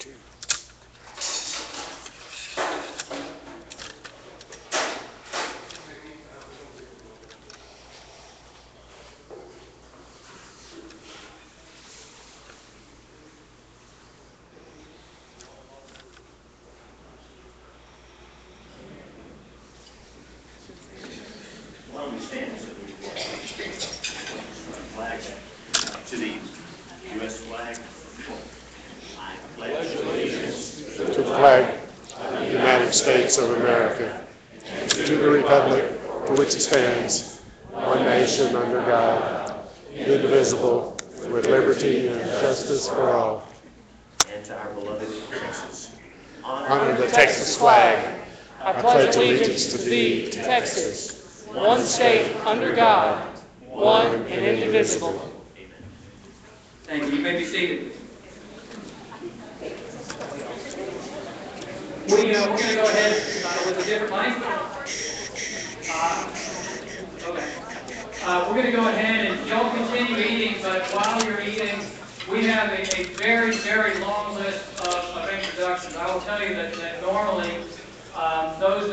Why don't we stand so we can flag to the U.S. flag. I pledge allegiance to the flag of the United States of America, and to the republic for which it stands, one nation under God, indivisible, with liberty and justice for all. And to our beloved Texas. Honor the Texas flag. I pledge allegiance to thee, Texas, one state under God, one and indivisible. Amen. Thank you. You may be seated. We're going to go ahead with a different mic. We're going to go ahead and y'all continue eating, but while you're eating, we have a very, very long list of introductions. I will tell you that normally those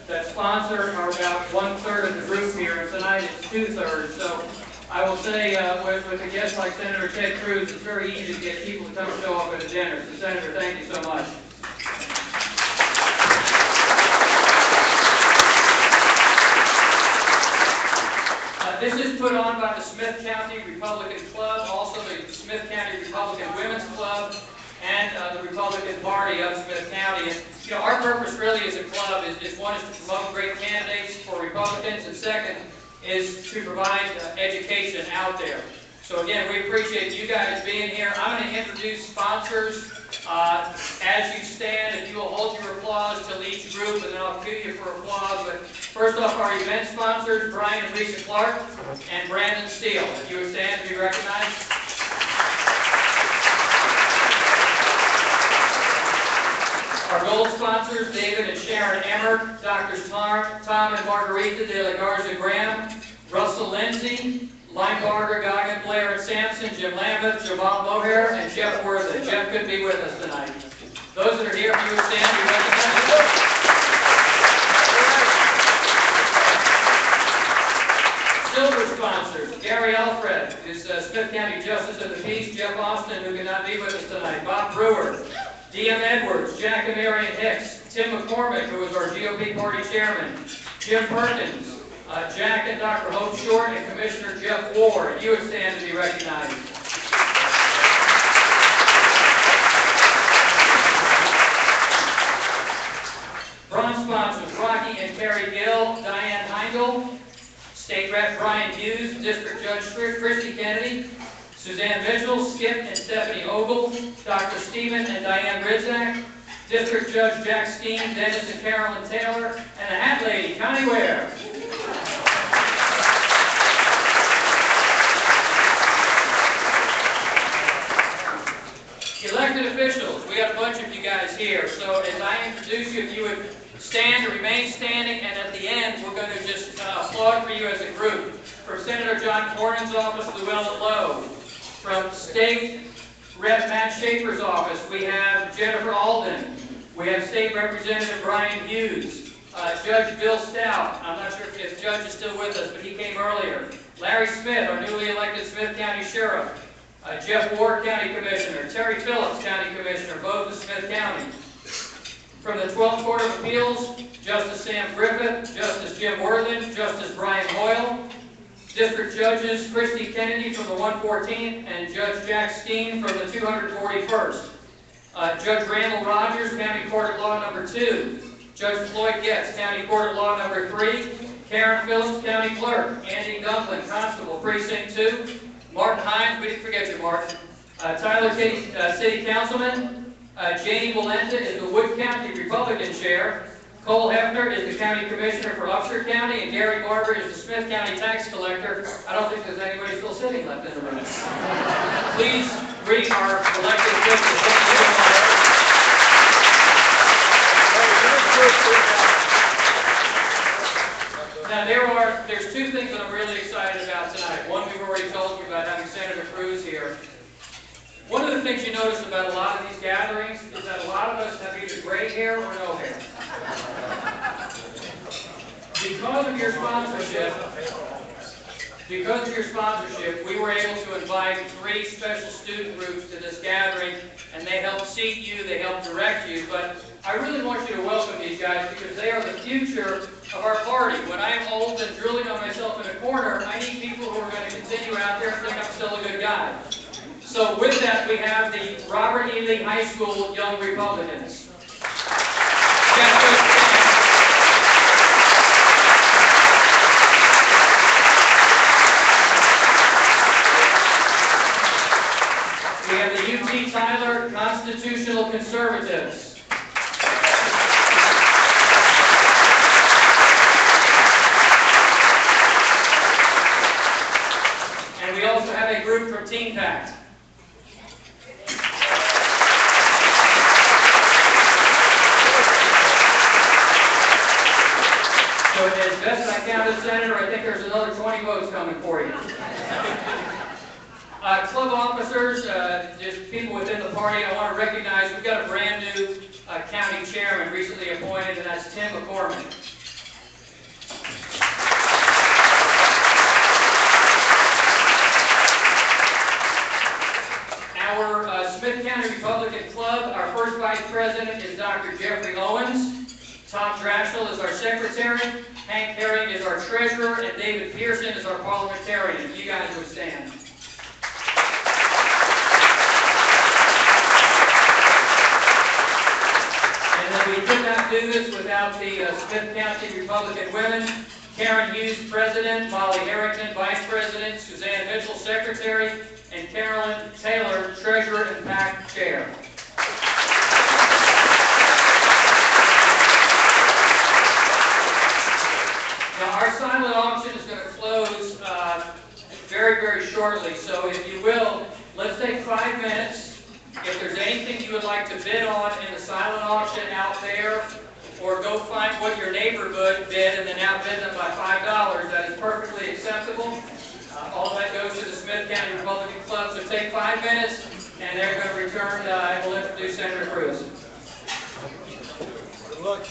that sponsor are about 1/3 of the group here, and tonight it's 2/3. So I will say with a guest like Senator Ted Cruz, it's very easy to get people to come show up at a dinner. So Senator, thank you so much. This is put on by the Smith County Republican Club, also the Smith County Republican Women's Club, and the Republican Party of Smith County. And, you know, our purpose really as a club is one is to promote great candidates for Republicans, and second is to provide education out there. So again, we appreciate you guys being here. I'm going to introduce sponsors as you stand. If you will hold your applause till each group, and then I'll cue you for applause. But first off, our event sponsors, Brian and Lisa Clark, and Brandon Steele. If you would stand to be recognized. Our gold sponsors, David and Sharon Emmert, Drs. Tom and Margarita de la Garza Graham, Russell Lindsay, Linebarger, Goggin, Blair, and Sampson, Jim Lambeth, Jamal Mohair, and Jeff Worthen. Jeff couldn't be with us tonight. Those that are here, if you would stand, be recognized. Silver sponsors, Gary Alfred is Smith County Justice of the Peace, Jeff Austin, who cannot be with us tonight, Bob Brewer, D.M. Edwards, Jack and Marion Hicks, Tim McCormick, who is our GOP party chairman, Jim Perkins, Jack and Dr. Hope Short, and Commissioner Jeff Ward. You would stand to be recognized. Bronze sponsors, Rocky and Terry Gill, Diane Heindel, State Rep Brian Hughes, District Judge Christy Kennedy, Suzanne Mitchell, Skip and Stephanie Ogle, Dr. Stephen and Diane Rizak, District Judge Jack Steen, Dennis and Carolyn Taylor, and the hat lady, Connie Ware. Elected officials, we got a bunch of you guys here, so as I introduce you, if you would stand or remain standing, and at the end, we're going to just applaud for you as a group. From Senator John Cornyn's office, Llewellyn Lowe. From State Rep Matt Schaefer's office, we have Jennifer Alden. We have State Representative Brian Hughes. Judge Bill Stout. I'm not sure if Judge is still with us, but he came earlier. Larry Smith, our newly elected Smith County Sheriff. Jeff Ward, County Commissioner. Terry Phillips, County Commissioner, both of Smith County. From the 12th Court of Appeals, Justice Sam Griffith, Justice Jim Worthen, Justice Brian Hoyle. District Judges, Christy Kennedy from the 114th and Judge Jack Steen from the 241st. Judge Randall Rogers, County Court of Law number 2. Judge Floyd Getz, County Court of Law number 3. Karen Phillips, County Clerk. Andy Dunklin, Constable, Precinct 2. Martin Hines, we didn't forget you, Martin. Tyler City, City Councilman. Janie Valenta is the Wood County Republican Chair. Cole Hefner is the County Commissioner for Upshur County, and Gary Barber is the Smith County Tax Collector. I don't think there's anybody still sitting left in the room. Please greet our elected officials. Thank you so much. Now there's two things that I'm really excited about tonight. One, we've already told you about having Senator Cruz here. One of the things you notice about a lot of these gatherings is lot of us have either gray hair or no hair. Because of your sponsorship, we were able to invite 3 special student groups to this gathering, and they helped seat you, they helped direct you, but I really want you to welcome these guys because they are the future of our party. When I am old and drooling on myself in a corner, I need people who are going to continue out there and think I'm still a good guy. So with that, we have the Robert E. Lee High School Young Republicans. We have the UT Tyler Constitutional Conservatives. And we also have a group from Teen Pact. So as best I counted, Senator, I think there's another 20 votes coming for you. Club officers, just people within the party, I want to recognize we've got a brand new county chairman recently appointed, and that's Tim McCormick. Our Smith County Republican Club, our first vice president is Dr. Jeffrey Owens. Tom Drashel is our secretary. Hank Herring is our treasurer, and David Pearson is our parliamentarian. You guys would stand. And then we could not do this without the Smith County Republican women. Karen Hughes, president. Molly Harrington, vice president. Suzanne Mitchell, secretary. And Carolyn Taylor, treasurer and PAC chair. Now, our silent auction is going to close very, very shortly. So if you will, let's take 5 minutes. If there's anything you would like to bid on in the silent auction out there, or go find what your neighbor would bid and then outbid them by $5, that is perfectly acceptable. All that goes to the Smith County Republican Club. So take 5 minutes, and they're going to return, and we'll introduce Senator Cruz. Good luck.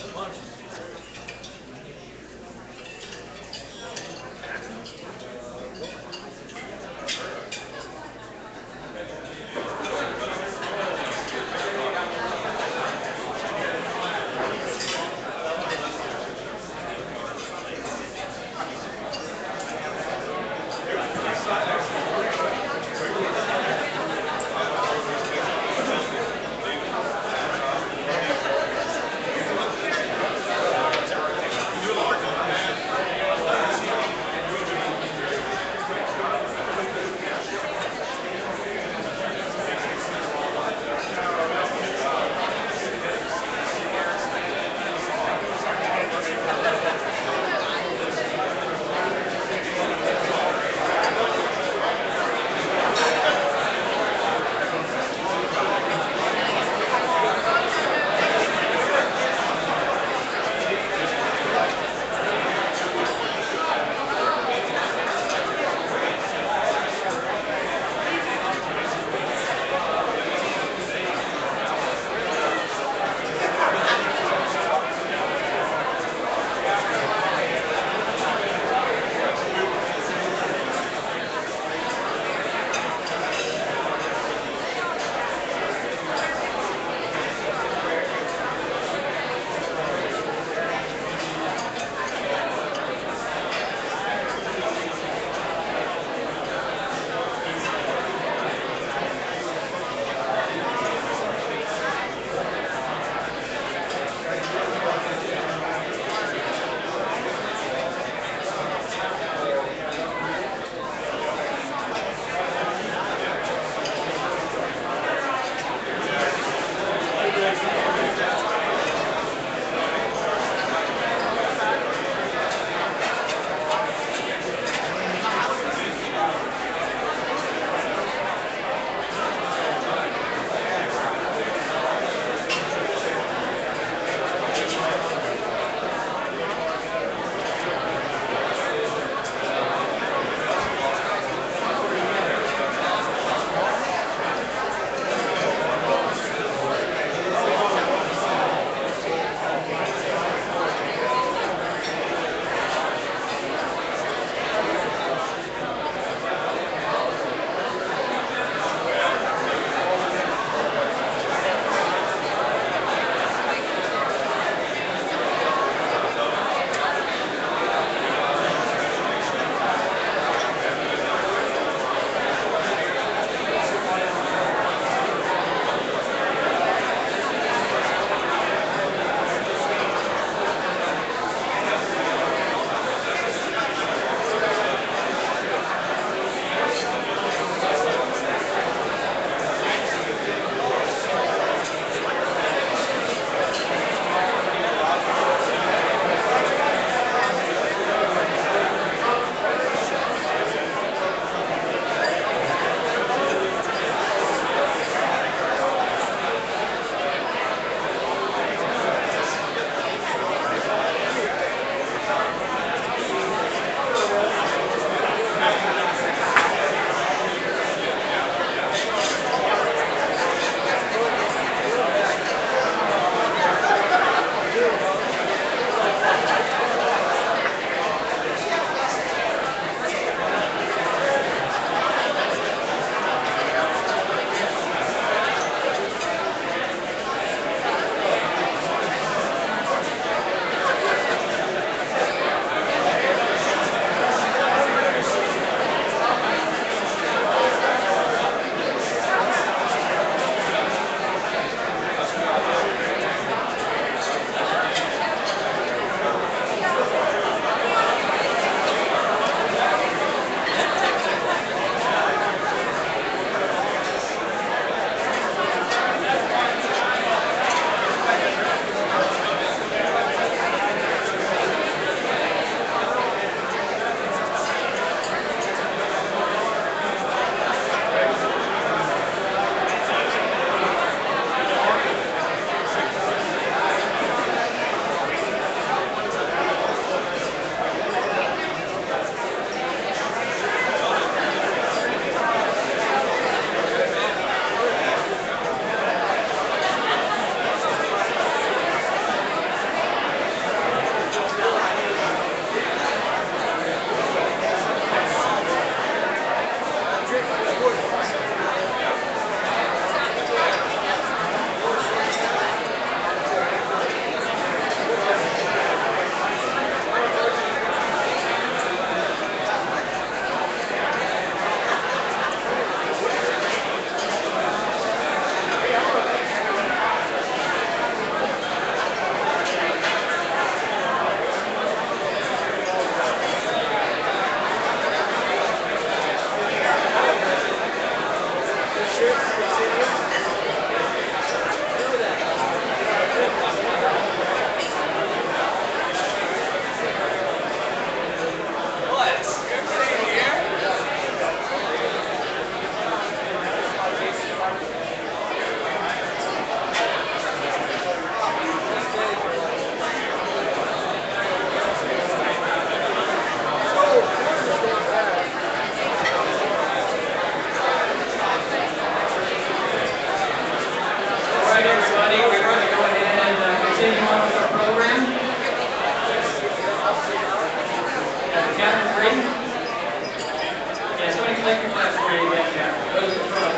take your place where you get down. Go to the front.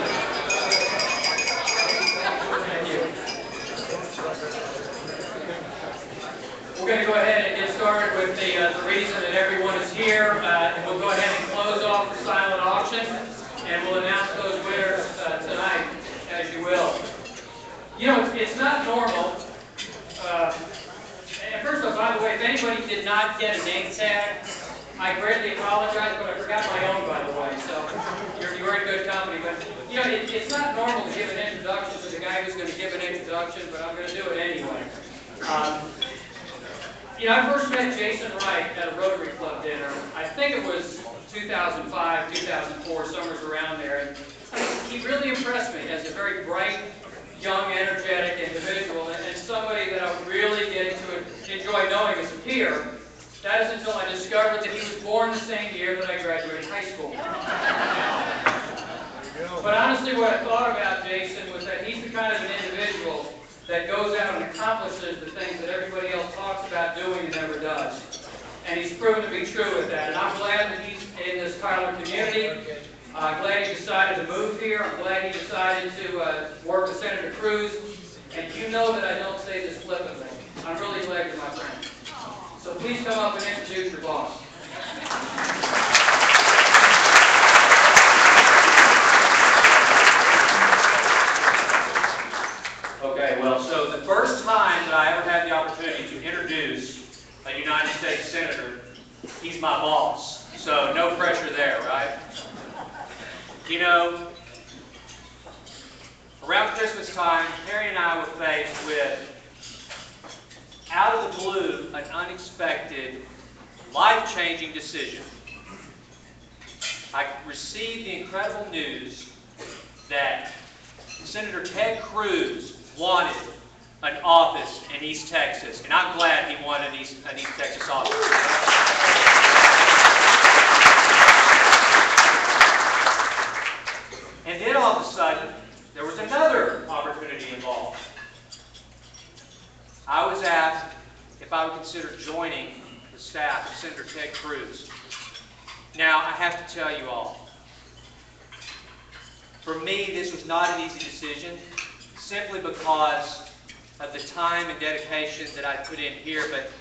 Thank you. We're going to go ahead and get started with the reason that everyone is here. And we'll go ahead and close off the silent auction. And we'll announce those winners tonight, as you will. You know, it's not normal. And first of all, by the way, if anybody did not get a name tag, I greatly apologize, but I forgot my own, by the way. So you're in good company. But you know, it's not normal to give an introduction to the guy who's going to give an introduction, but I'm going to do it anyway. You know, I first met Jason Wright at a Rotary Club dinner. I think it was 2005, 2004, somewhere around there. And he really impressed me as a very bright, young, energetic individual, and somebody that I would really get to enjoy knowing as a peer. That is until I discovered that he was born the same year that I graduated high school. But honestly, what I thought about Jason was that he's the kind of an individual that goes out and accomplishes the things that everybody else talks about doing and never does. And he's proven to be true with that. And I'm glad that he's in this Tyler community. I'm glad he decided to move here. I'm glad he decided to work with Senator Cruz. And you know that I don't say this flippantly. I'm really glad you're my friend. So please come up and introduce your boss. Okay, well, so the first time that I ever had the opportunity to introduce a United States Senator, he's my boss. So no pressure there, right? You know, around Christmas time, Harry and I were faced with, out of the blue, an unexpected, life-changing decision. I received the incredible news that Senator Ted Cruz wanted an office in East Texas, and I'm glad he wanted an East Texas office. And then all of a sudden, there was another opportunity involved. I was asked if I would consider joining the staff of Senator Ted Cruz. Now, I have to tell you all, for me, this was not an easy decision, simply because of the time and dedication that I put in here. But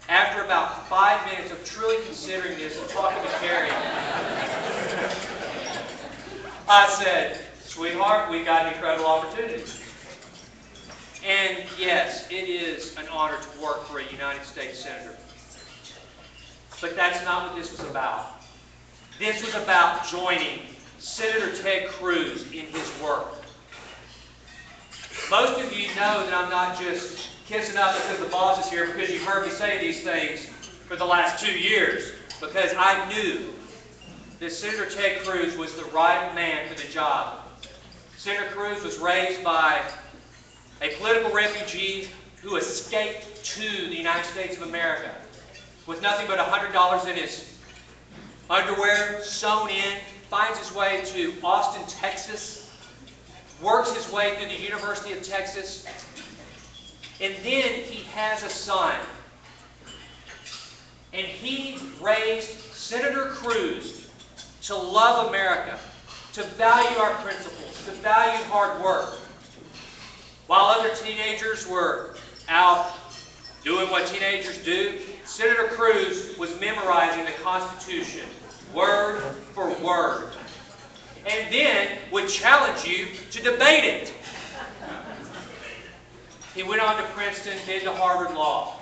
after about 5 minutes of truly considering this and talking to Carrie, I said, sweetheart, we got an incredible opportunity. And yes, it is an honor to work for a United States Senator. But that's not what this was about. This was about joining Senator Ted Cruz in his work. Most of you know that I'm not just kissing up because the boss is here, because you've heard me say these things for the last 2 years, because I knew that Senator Ted Cruz was the right man for the job. Senator Cruz was raised by a political refugee who escaped to the United States of America with nothing but $100 in his underwear, sewn in, finds his way to Austin, Texas, works his way through the University of Texas, and then he has a son. And he raised Senator Cruz to love America, to value our principles, to value hard work. While other teenagers were out doing what teenagers do, Senator Cruz was memorizing the Constitution, word for word, and then would challenge you to debate it. He went on to Princeton, then to Harvard Law,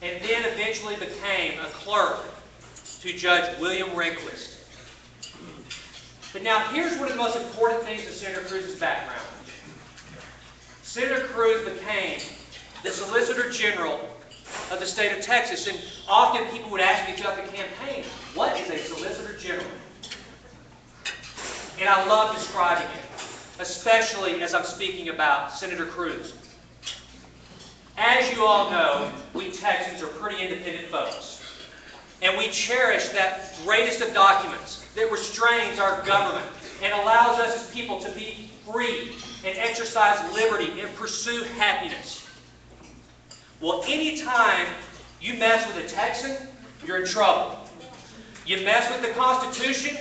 and then eventually became a clerk to Judge William Rehnquist. But now here's one of the most important things of Senator Cruz's background. Senator Cruz became the Solicitor General of the state of Texas, and often people would ask me throughout the campaign, what is a Solicitor General? And I love describing it, especially as I'm speaking about Senator Cruz. As you all know, we Texans are pretty independent folks, and we cherish that greatest of documents that restrains our government and allows us as people to be free and exercise liberty and pursue happiness. Well, anytime you mess with a Texan, you're in trouble. You mess with the Constitution,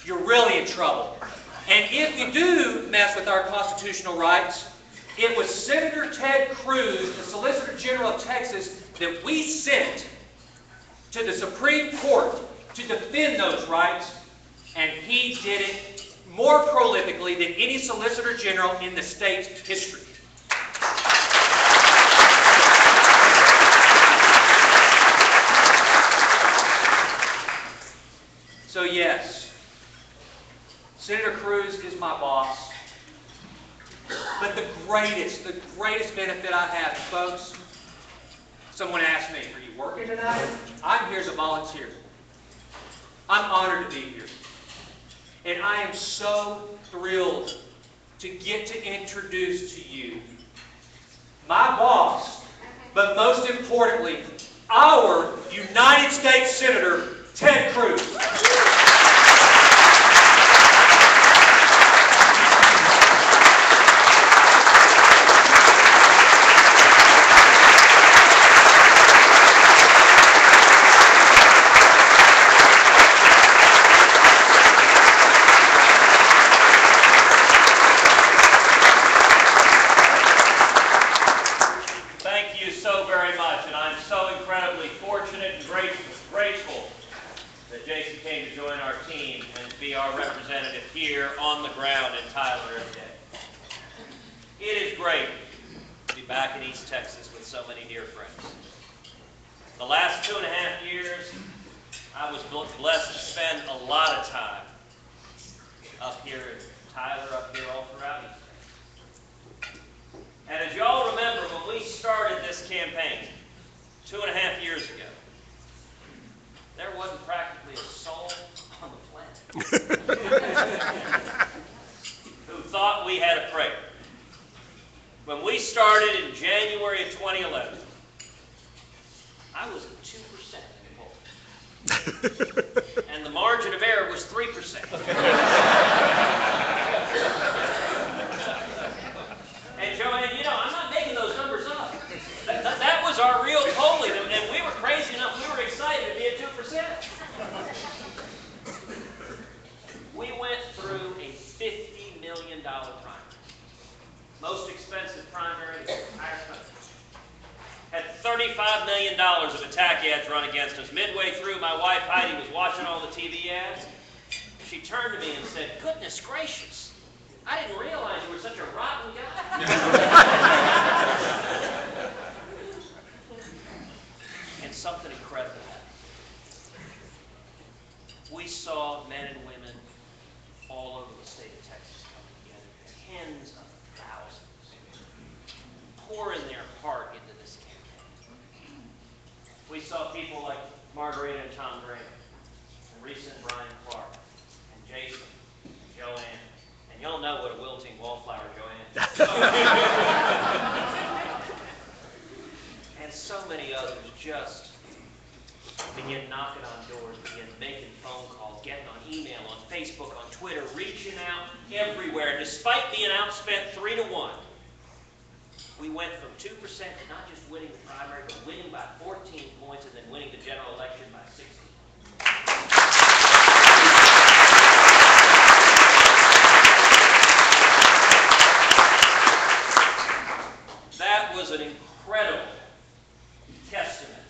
you're really in trouble. And if you do mess with our constitutional rights, it was Senator Ted Cruz, the Solicitor General of Texas, that we sent to the Supreme Court to defend those rights, and he did it more prolifically than any Solicitor General in the state's history. So yes, Senator Cruz is my boss. But the greatest benefit I have, folks, someone asked me, are you working tonight? I'm here as a volunteer. I'm honored to be here. And I am so thrilled to get to introduce to you my boss, but most importantly, our United States Senator, Ted Cruz. Here on the ground in Tyler every day. It is great to be back in East Texas with so many dear friends. The last 2.5 years, I was blessed to spend a lot of time up here in Tyler, up here all throughout East Texas. And as you all remember, when we started this campaign 2.5 years ago, there wasn't practically a soul on the planet who thought we had a prayer. When we started in January of 2011, I was at 2% in the poll. And the margin of error was 3%. And Joanne, you know, I'm not making those numbers up. That was our real polling, and we were crazy enough, we were excited to be at 2%. We went through a $50 million primary. Most expensive primary in the entire country. Had $35 million of attack ads run against us. Midway through, my wife Heidi was watching all the TV ads. She turned to me and said, "Goodness gracious, I didn't realize you were such a rotten guy." And something incredible happened. We saw men and women all over the state of Texas come together, tens of thousands, pouring their heart into this campaign. We saw people like Margarita and Tom Graham, and recent Brian Clark, and Jason, and Joanne, and y'all know what a wilting wallflower Joanne is. And so many others just begin knocking on doors, begin making phone calls, getting on email, on Facebook, on Twitter, reaching out everywhere. Despite being outspent 3-1, we went from 2% to not just winning the primary, but winning by 14 points and then winning the general election by 60. That was an incredible testament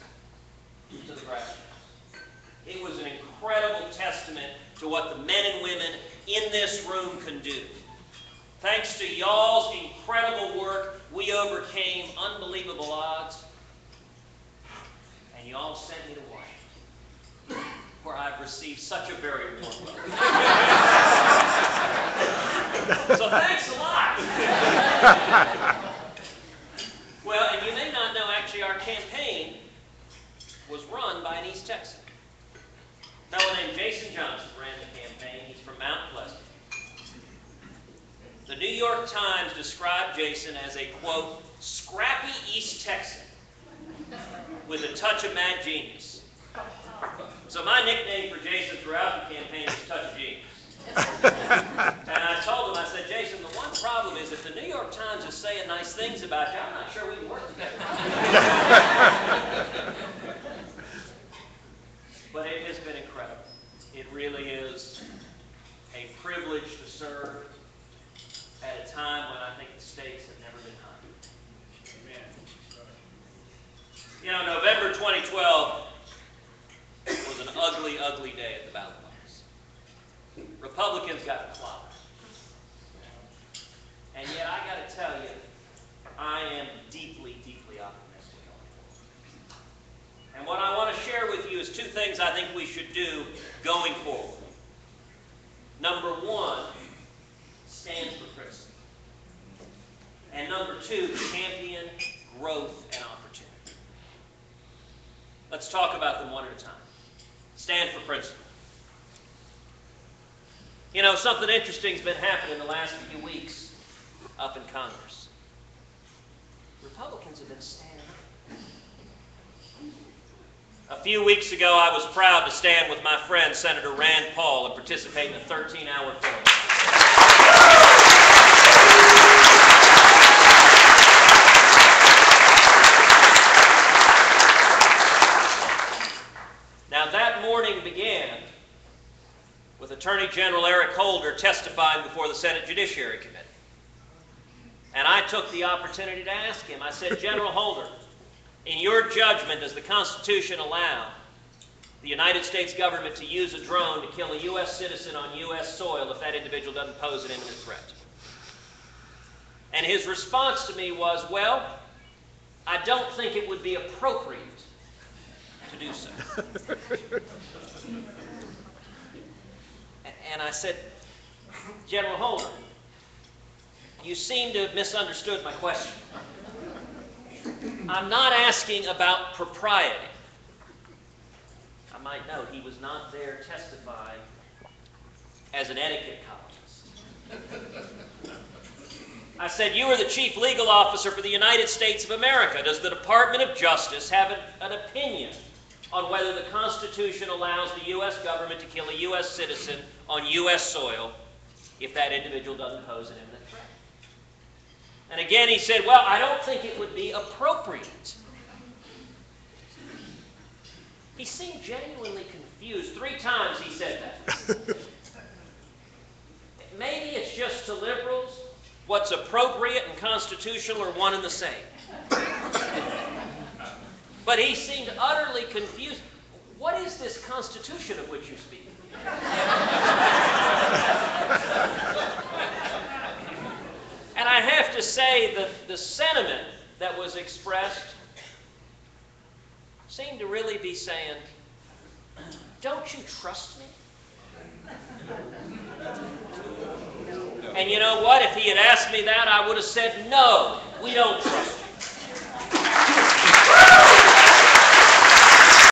to the grassroots. It was an incredible testament to what the men and women in this room can do. Thanks to y'all's incredible work, we overcame unbelievable odds, and y'all sent me to Washington, where I've received such a very warm welcome. So thanks a lot. Well, and you may not know, actually, our campaign was run by an East Texan. A fellow named Jason Johnson ran the campaign. He's from Mount Pleasant. The New York Times described Jason as a, quote, scrappy East Texan with a touch of mad genius. So my nickname for Jason throughout the campaign was Touch of Genius. And I told him, I said, Jason, the one problem is if the New York Times is saying nice things about you, I'm not sure we can work together. But it has been incredible. It really is a privilege to serve at a time when I think the stakes have never been higher. Amen. You know, November 2012 was an ugly, ugly day at the ballot box. Republicans got clobbered. And yet, I got to tell you, I am deeply, deeply optimistic going forward. And what I want to share with you is two things I think we should do going forward. Number one, stand for principle. And number two, champion growth and opportunity. Let's talk about them one at a time. Stand for principle. You know, something interesting has been happening the last few weeks up in Congress. Republicans have been standing up. A few weeks ago, I was proud to stand with my friend Senator Rand Paul and participate in a 13-hour film. Now, that morning began with Attorney General Eric Holder testifying before the Senate Judiciary Committee. And I took the opportunity to ask him, I said, General Holder, in your judgment, does the Constitution allow the United States government to use a drone to kill a U.S. citizen on U.S. soil if that individual doesn't pose an imminent threat? And his response to me was, well, I don't think it would be appropriate to do so. And I said, General Holder, you seem to have misunderstood my question. I'm not asking about propriety. I might note he was not there testifying as an etiquette columnist. I said, you are the chief legal officer for the United States of America. Does the Department of Justice have an opinion on whether the Constitution allows the U.S. government to kill a U.S. citizen on U.S. soil if that individual doesn't pose an imminent threat? And again, he said, well, I don't think it would be appropriate. He seemed genuinely confused. 3 times he said that. Maybe it's just to liberals. What's appropriate and constitutional are one and the same. But he seemed utterly confused. What is this Constitution of which you speak? And I have to say that the sentiment that was expressed seemed to really be saying, don't you trust me? And you know what? If he had asked me that, I would have said, no, we don't trust you.